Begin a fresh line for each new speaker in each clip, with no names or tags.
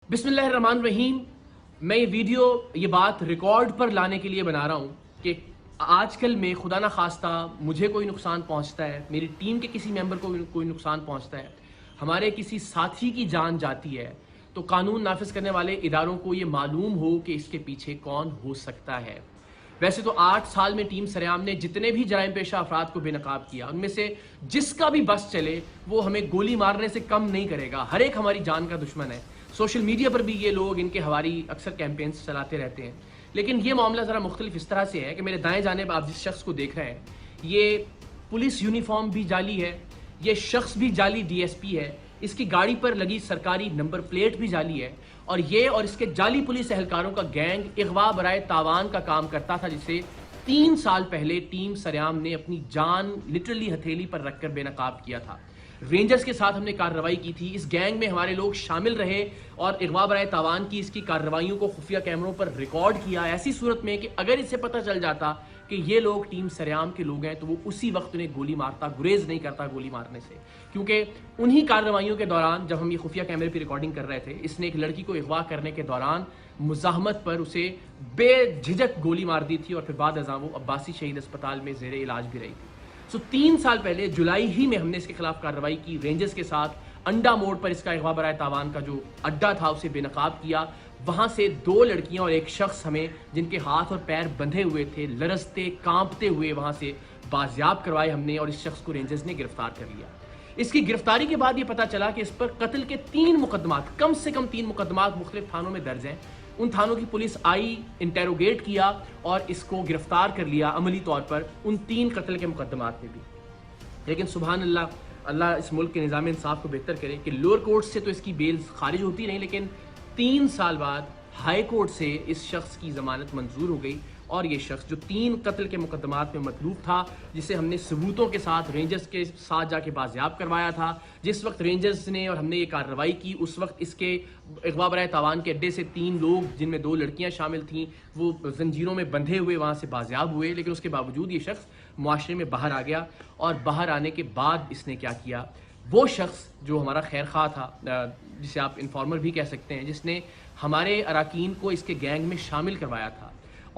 بسم اللہ الرحمن الرحیم. میں یہ ویڈیو یہ بات ریکارڈ پر لانے کے لیے بنا رہا ہوں کہ آج کل میں خدا نخواستہ مجھے کوئی نقصان پہنچتا ہے، میری ٹیم کے کسی ممبر کو کوئی نقصان پہنچتا ہے، ہمارے کسی ساتھی کی جان جاتی ہے، تو قانون نافذ کرنے والے اداروں کو یہ معلوم ہو کہ اس کے پیچھے کون ہو سکتا ہے. ویسے تو 8 سال میں ٹیم سریام نے جتنے بھی جرائم پیشہ افراد کو بے نقاب کیا، ان میں سے جس کا بھی بس چلے وہ ہمیں گولی مارنے سے کم نہیں کرے گا. ہر ایک ہماری جان کا دشمن ہے. سوشل میڈیا پر بھی یہ لوگ ان کے ہماری اکثر کیمپینز چلاتے رہتے ہیں. لیکن یہ معاملہ ذرا مختلف اس طرح سے ہے کہ میرے دائیں جانب آپ جس شخص کو دیکھ رہے ہیں، یہ پولیس یونیفارم بھی جعلی ہے، یہ شخص بھی جعلی ڈی ایس پی ہے، اس کی گاڑی پر لگی سرکاری نمبر پلیٹ بھی جعلی ہے، اور یہ اور اس کے جعلی پولیس اہلکاروں کا گینگ اغوا برائے تاوان کا کام کرتا تھا، جسے 3 سال پہلے ٹیم سریام نے اپنی جان لٹرلی ہتھیلی پر رکھ کر بے نقاب کیا تھا. رینجرز کے ساتھ ہم نے کارروائی کی تھی. اس گینگ میں ہمارے لوگ شامل رہے اور اغوا برائے تاوان کی اس کی کارروائیوں کو خفیہ کیمروں پر ریکارڈ کیا، ایسی صورت میں کہ اگر اسے پتہ چل جاتا کہ یہ لوگ ٹیم سریام کے لوگ ہیں تو وہ اسی وقت انہیں گولی مارتا، گریز نہیں کرتا گولی مارنے سے. کیونکہ انہی کارروائیوں کے دوران جب ہم یہ خفیہ کیمرے پہ ریکارڈنگ کر رہے تھے، اس نے ایک لڑکی کو اغوا کرنے کے دوران مزاحمت پر اسے بے جھجک گولی مار دی تھی، اور پھر بعد ازاں وہ عباسی شہید اسپتال میں زیر علاج بھی رہی تھی. 3 سال پہلے جولائی ہی میں ہم نے اس کے خلاف کارروائی کی. رینجرز کے ساتھ انڈا موڑ پر اس کا اغوا برائے تاوان کا جو اڈا تھا اسے بے نقاب کیا. وہاں سے 2 لڑکیاں اور ایک شخص ہمیں جن کے ہاتھ اور پیر بندھے ہوئے تھے، لرزتے کانپتے ہوئے وہاں سے بازیاب کروائے ہم نے، اور اس شخص کو رینجرز نے گرفتار کر لیا. اس کی گرفتاری کے بعد یہ پتا چلا کہ اس پر قتل کے 3 مقدمات، کم سے کم 3 مقدمات مختلف تھانوں میں درج ہیں. ان تھانوں کی پولیس آئی، انٹیروگیٹ کیا اور اس کو گرفتار کر لیا عملی طور پر ان 3 قتل کے مقدمات میں بھی. لیکن سبحان اللہ، اللہ اس ملک کے نظام انصاف کو بہتر کرے کہ لوور کورٹ سے تو اس کی بیل خارج ہوتی رہی، لیکن 3 سال بعد ہائی کورٹ سے اس شخص کی ضمانت منظور ہو گئی. اور یہ شخص جو 3 قتل کے مقدمات میں مطلوب تھا، جسے ہم نے ثبوتوں کے ساتھ رینجرز کے ساتھ جا کے بازیاب کروایا تھا، جس وقت رینجرز نے اور ہم نے یہ کارروائی کی اس وقت اس کے اغوا برائے تاوان کے اڈے سے 3 لوگ جن میں 2 لڑکیاں شامل تھیں وہ زنجیروں میں بندھے ہوئے وہاں سے بازیاب ہوئے. لیکن اس کے باوجود یہ شخص معاشرے میں باہر آ گیا، اور باہر آنے کے بعد اس نے کیا کیا، وہ شخص جو ہمارا خیر خواہ تھا، جسے آپ انفارمر بھی کہہ سکتے ہیں، جس نے ہمارے اراکین کو اس کے گینگ میں شامل کروایا تھا،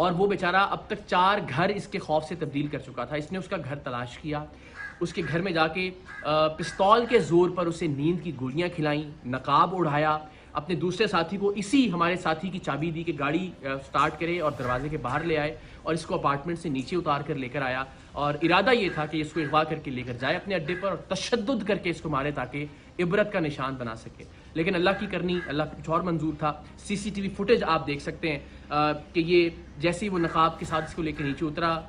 اور وہ بیچارہ اب تک 4 گھر اس کے خوف سے تبدیل کر چکا تھا. اس نے اس کا گھر تلاش کیا، اس کے گھر میں جا کے پستول کے زور پر اسے نیند کی گولیاں کھلائیں، نقاب اڑھایا، اپنے دوسرے ساتھی کو اسی ہمارے ساتھی کی چابی دی کہ گاڑی سٹارٹ کرے اور دروازے کے باہر لے آئے، اور اس کو اپارٹمنٹ سے نیچے اتار کر لے کر آیا. اور ارادہ یہ تھا کہ اس کو اغوا کر کے لے کر جائے اپنے اڈے پر اور تشدد کر کے اس کو مارے تاکہ عبرت کا نشان بنا سکے. لیکن اللہ کی کرنی، اللہ کا کچھ اور منظور تھا. سی سی ٹی وی فوٹیج آپ دیکھ سکتے ہیں کہ یہ جیسے ہی وہ نقاب کے ساتھ اس کو لے کے نیچے اترا،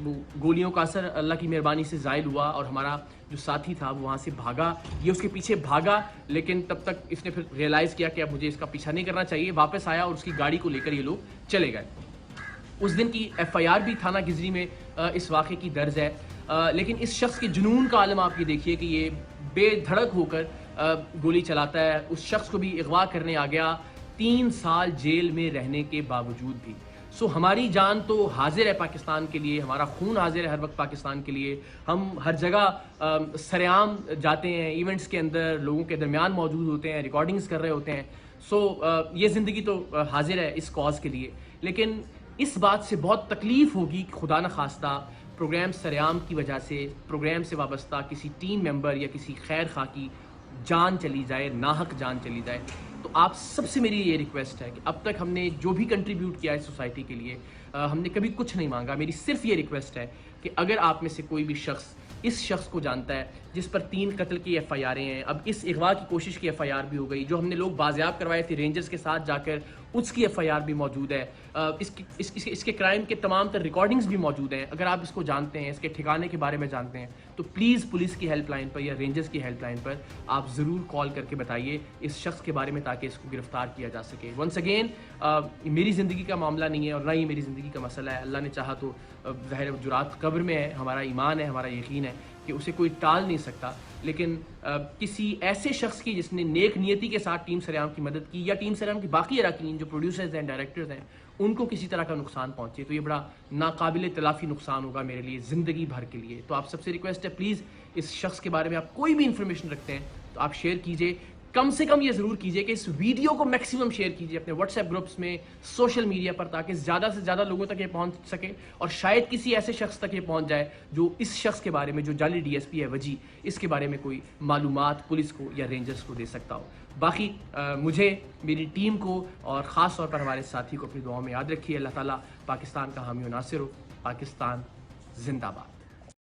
وہ گولیوں کا اثر اللہ کی مہربانی سے زائل ہوا، اور ہمارا جو ساتھی تھا وہ وہاں سے بھاگا. یہ اس کے پیچھے بھاگا، لیکن تب تک اس نے پھر ریئلائز کیا کہ اب مجھے اس کا پیچھا نہیں کرنا چاہیے. واپس آیا اور اس کی گاڑی کو لے کر یہ لوگ چلے گئے. اس دن کی ایف آئی آر بھی تھانہ گزری میں اس واقعے کی درج ہے. لیکن اس شخص کے جنون کا عالم آپ یہ دیکھیے کہ یہ بے دھڑک ہو کر گولی چلاتا ہے. اس شخص کو بھی اغوا کرنے آ گیا 3 سال جیل میں رہنے کے باوجود بھی. ہماری جان تو حاضر ہے پاکستان کے لیے، ہمارا خون حاضر ہے ہر وقت پاکستان کے لیے. ہم ہر جگہ سریعام جاتے ہیں، ایونٹس کے اندر لوگوں کے درمیان موجود ہوتے ہیں، ریکارڈنگز کر رہے ہوتے ہیں. یہ زندگی تو حاضر ہے اس کاز کے لیے. لیکن اس بات سے بہت تکلیف ہوگی کہ خدا نخواستہ پروگرام سریعام کی وجہ سے پروگرام سے وابستہ کسی ٹیم ممبر یا کسی خیر خواہ کی جان چلی جائے، ناحق جان چلی جائے. تو آپ سب سے میری یہ ریکویسٹ ہے کہ اب تک ہم نے جو بھی کنٹریبیوٹ کیا ہے سوسائٹی کے لیے، ہم نے کبھی کچھ نہیں مانگا. میری صرف یہ ریکویسٹ ہے کہ اگر آپ میں سے کوئی بھی شخص اس شخص کو جانتا ہے جس پر 3 قتل کی ایف آئی آریں ہیں، اب اس اغوا کی کوشش کی ایف آئی آر بھی ہو گئی، جو ہم نے لوگ بازیاب کروائے تھے رینجرز کے ساتھ جا کر اس کی ایف آئی آر بھی موجود ہے، اس کے کرائم کے تمام تر ریکارڈنگز بھی موجود ہیں. اگر آپ اس کو جانتے ہیں، اس کے ٹھکانے کے بارے میں جانتے ہیں، تو پلیز پولیس کی ہیلپ لائن پر یا رینجرز کی ہیلپ لائن پر آپ ضرور کال کر کے بتائیے اس شخص کے بارے میں تاکہ اس کو گرفتار کیا جا سکے. ونس اگین، میری زندگی کا معاملہ نہیں ہے اور نہ ہی میری زندگی کا مسئلہ ہے. اللہ نے چاہا تو ظاہر جرات قبر میں ہے. ہمارا ایمان ہے، ہمارا یقین ہے کہ اسے کوئی ٹال نہیں سکتا. لیکن کسی ایسے شخص کی جس نے نیک نیتی کے ساتھ ٹیم سریام کی مدد کی، یا ٹیم سریام کی باقی اراکین جو پروڈیوسرز ہیں، ڈائریکٹرز ہیں، ان کو کسی طرح کا نقصان پہنچے، تو یہ بڑا ناقابل تلافی نقصان ہوگا میرے لیے زندگی بھر کے لیے. تو آپ سب سے ریکویسٹ ہے پلیز اس شخص کے بارے میں آپ کوئی بھی انفارمیشن رکھتے ہیں تو آپ شیئر کیجئے. کم سے کم یہ ضرور کیجئے کہ اس ویڈیو کو میکسیمم شیئر کیجئے اپنے واٹس ایپ گروپس میں، سوشل میڈیا پر، تاکہ زیادہ سے زیادہ لوگوں تک یہ پہنچ سکے اور شاید کسی ایسے شخص تک یہ پہنچ جائے جو اس شخص کے بارے میں، جو جعلی ڈی ایس پی ہے وجی، اس کے بارے میں کوئی معلومات پولیس کو یا رینجرز کو دے سکتا ہو۔ باقی مجھے، میری ٹیم کو اور خاص طور پر ہمارے ساتھی کو اپنی دعاؤں میں یاد رکھیے۔ اللہ تعالیٰ پاکستان کا حامی و ناصر ہو۔ پاکستان زندہ باد۔